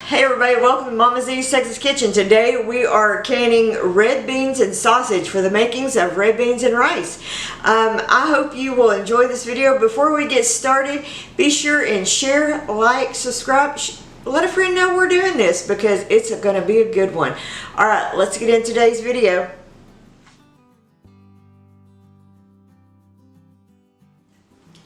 Hey everybody, welcome to Mama Z's Texas Kitchen. Today we are canning red beans and sausage for the makings of red beans and rice. I hope you will enjoy this video. Before we get started, be sure and share, like, subscribe, let a friend know we're doing this because it's going to be a good one. Alright, let's get into today's video.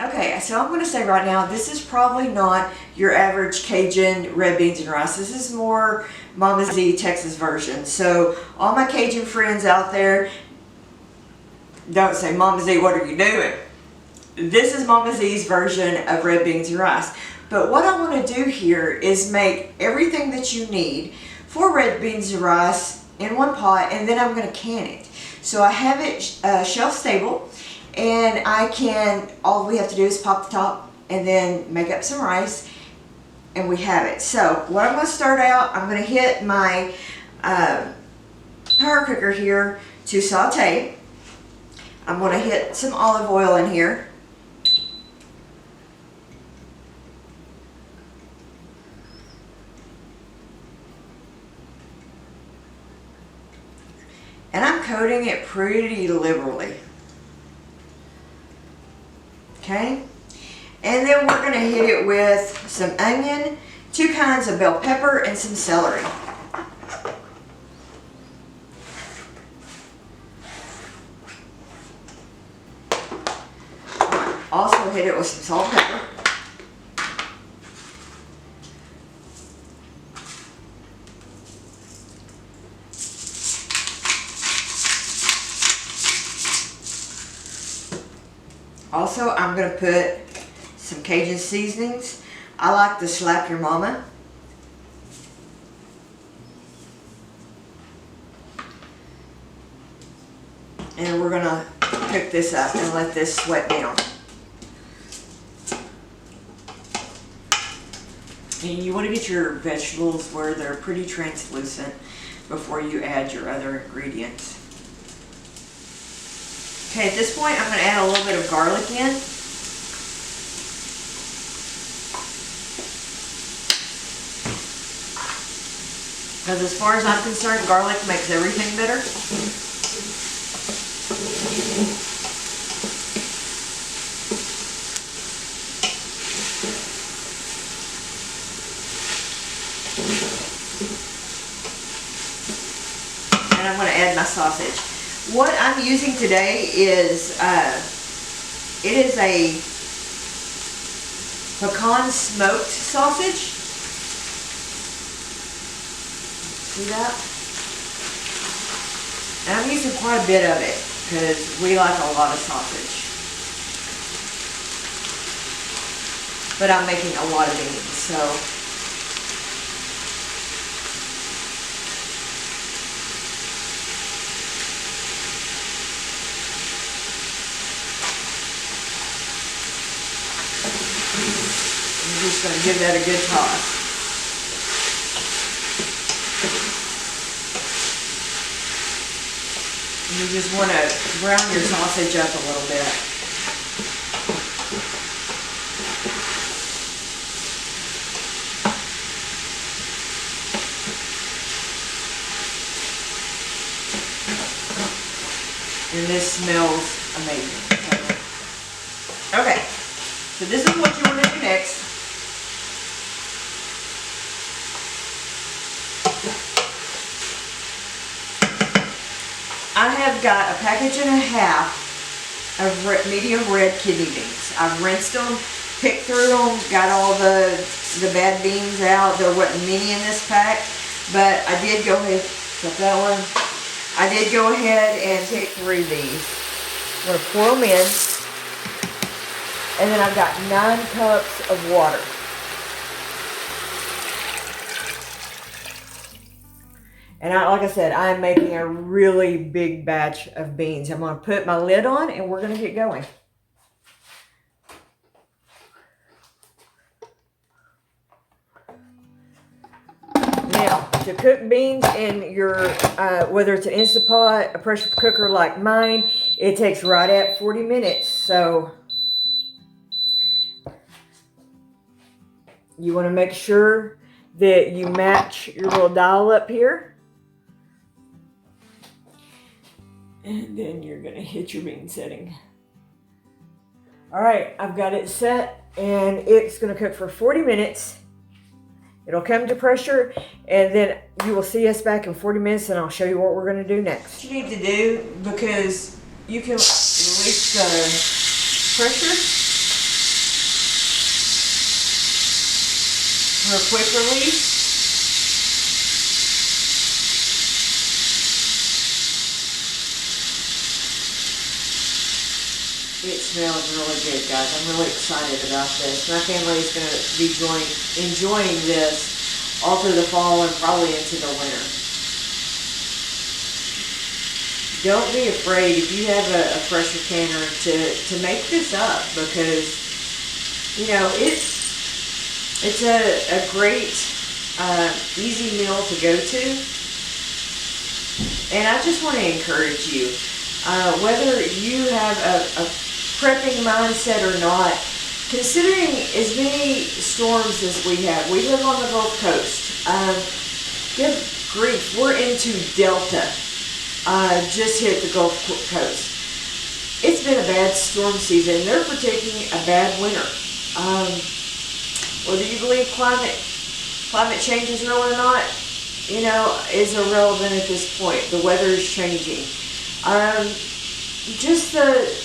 Okay, so I'm going to say right now, this is probably not your average Cajun red beans and rice. This is more Mama Z Texas version. So all my Cajun friends out there, don't say, Mama Z, what are you doing? This is Mama Z's version of red beans and rice. But what I want to do here is make everything that you need for red beans and rice in one pot, and then I'm going to can it. So I have it shelf stable. And all we have to do is pop the top and then make up some rice and we have it. So what I'm going to start out, I'm going to hit my power cooker here to saute. I'm going to hit some olive oil in here. And I'm coating it pretty liberally. Okay, and then we're going to hit it with some onion, 2 kinds of bell pepper, and some celery. Also hit it with some salt and pepper. Also, I'm going to put some Cajun seasonings. I like to slap your mama. And we're going to cook this up and let this sweat down. And you want to get your vegetables where they're pretty translucent before you add your other ingredients. Okay, at this point I'm going to add a little bit of garlic in. Because as far as I'm concerned, garlic makes everything better. And I'm going to add my sausage. What I'm using today is, it is a pecan smoked sausage. See that? And I'm using quite a bit of it because we like a lot of sausage. But I'm making a lot of beans, so. I'm just going to give that a good toss. You just want to brown your sausage up a little bit. And this smells amazing. Okay, so this is what you want to do next. I have got a package and a half of medium red kidney beans. I've rinsed them, picked through them, got all the bad beans out. There wasn't many in this pack, but I did go ahead, got that one. I did go ahead and pick 3 of these. I'm going to pour them in, and then I've got 9 cups of water. And like I said, I'm making a really big batch of beans. I'm going to put my lid on and we're going to get going. Now, to cook beans in your, whether it's an Instant Pot, a pressure cooker like mine, it takes right at 40 minutes. So you want to make sure that you match your little dial up here. And then you're gonna hit your bean setting. All right, I've got it set and it's gonna cook for 40 minutes. It'll come to pressure and then you will see us back in 40 minutes and I'll show you what we're gonna do next. What you need to do, because you can release the pressure for a quick release. It smells really good, guys. I'm really excited about this. My family is going to be enjoying this all through the fall and probably into the winter. Don't be afraid if you have a pressure canner to make this up, because you know it's a great easy meal to go to. And I just want to encourage you, whether you have a prepping mindset or not, considering as many storms as we have. We live on the Gulf Coast. Good grief, we're into Delta. Just hit the Gulf Coast. It's been a bad storm season. They're predicting a bad winter. Whether you believe climate change is real or not, you know, is irrelevant at this point. The weather is changing. Just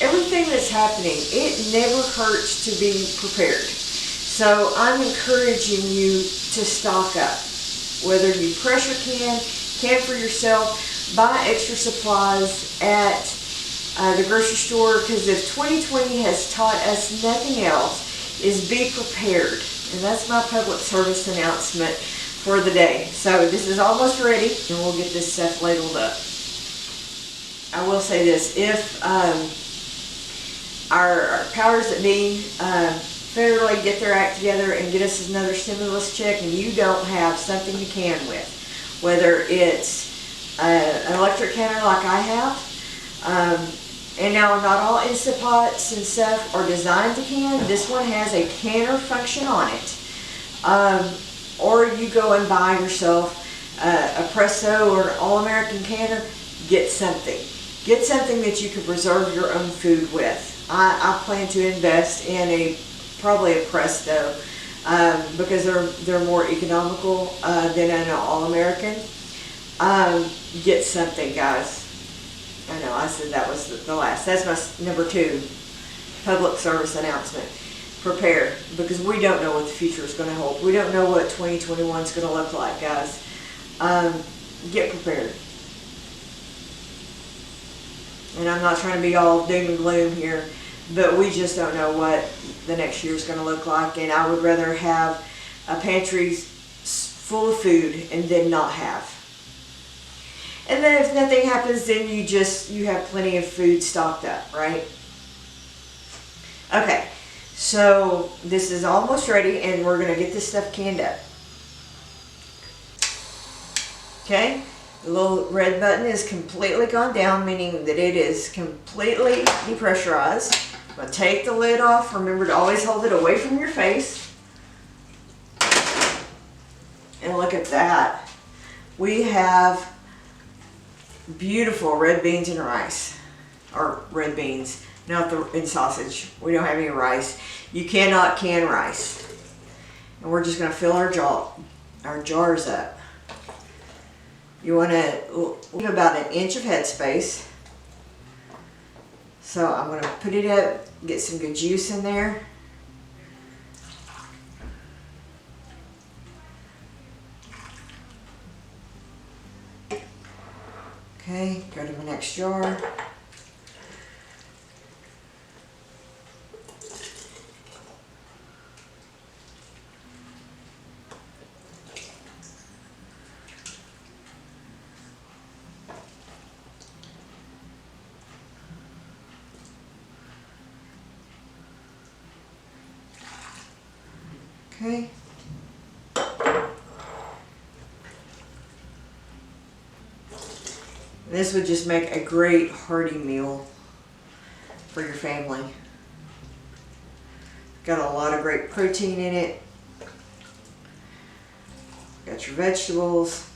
everything that's happening, it never hurts to be prepared. So I'm encouraging you to stock up. Whether you pressure can for yourself, buy extra supplies at the grocery store, because if 2020 has taught us nothing else, is be prepared. And that's my public service announcement for the day. So this is almost ready, and we'll get this stuff ladled up. I will say this, if our powers that be federally get their act together and get us another stimulus check and you don't have something to can with, whether it's an electric canner like I have, and now not all Instant Pots and stuff are designed to can. This one has a canner function on it. Or you go and buy yourself a Presso or an All-American canner, get something. Get something that you can preserve your own food with. I plan to invest in probably a Presto, because they're more economical than an All-American. Get something, guys. I know I said that was the last. That's my number 2 public service announcement. Prepare, because we don't know what the future is going to hold. We don't know what 2021 is going to look like, guys. Get prepared. And I'm not trying to be all doom and gloom here, but we just don't know what the next year is going to look like. And I would rather have a pantry full of food and then not have. And then if nothing happens, then you have plenty of food stocked up, right? Okay, so this is almost ready, and we're going to get this stuff canned up. Okay. The little red button is completely gone down, meaning that it is completely depressurized. I'm going to take the lid off. Remember to always hold it away from your face. And look at that. We have beautiful red beans and rice. Or red beans, not in sausage. We don't have any rice. You cannot can rice. And we're just going to fill our jars up. You want to leave about an inch of headspace. So I'm going to put it up, get some good juice in there. Okay, go to my next jar. Okay. This would just make a great hearty meal for your family. Got a lot of great protein in it. Got your vegetables.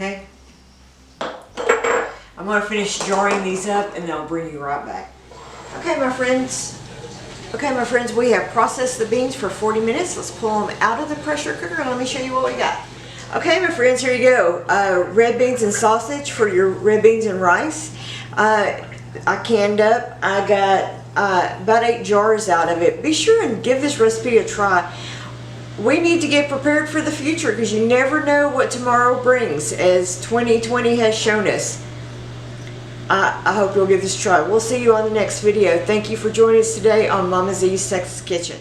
Okay. I'm going to finish jarring these up and then I'll bring you right back. Okay, my friends. We have processed the beans for 40 minutes. Let's pull them out of the pressure cooker and let me show you what we got. Okay, my friends, here you go. Red beans and sausage for your red beans and rice. I canned up. I got about 8 jars out of it. Be sure and give this recipe a try. We need to get prepared for the future because you never know what tomorrow brings, as 2020 has shown us. I hope you'll give this a try. We'll see you on the next video. Thank you for joining us today on Mama Z's Texas Kitchen.